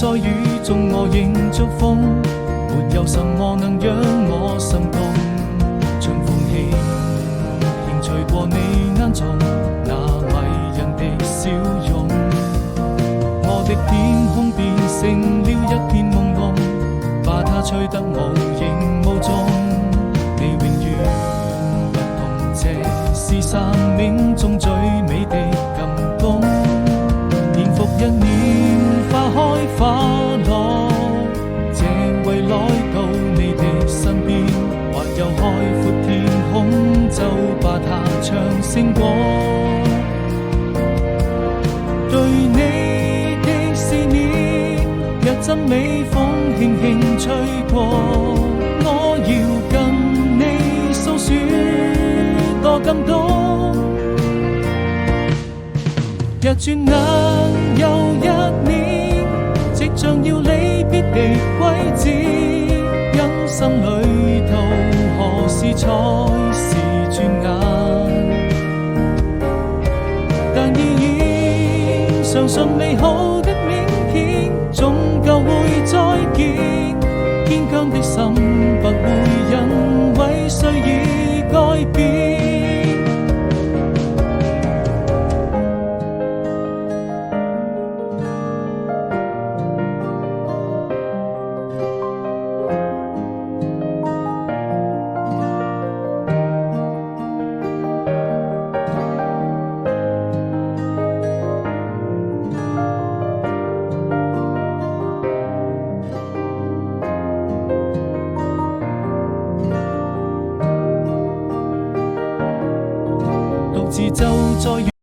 在雨中我仍祝福，沒有什麼能讓我心動。春風輕輕吹過你眼中那迷人的笑容，我的天空變成了一片朦朧，把它吹得無影無蹤。你永遠不同，這是生命中最美的感動。年復一年，花開花落，這為來到你的身邊，或有海闊天空，就把它唱勝過。對你的思念，若陣微風輕輕吹過，我要跟你訴說多感動。若轉眼又一年，即將要離別的季節，人生旅途何時才是轉眼？但依然相信美好的明天，終究會再見。堅強的心不會因為誰而改變。獨自走在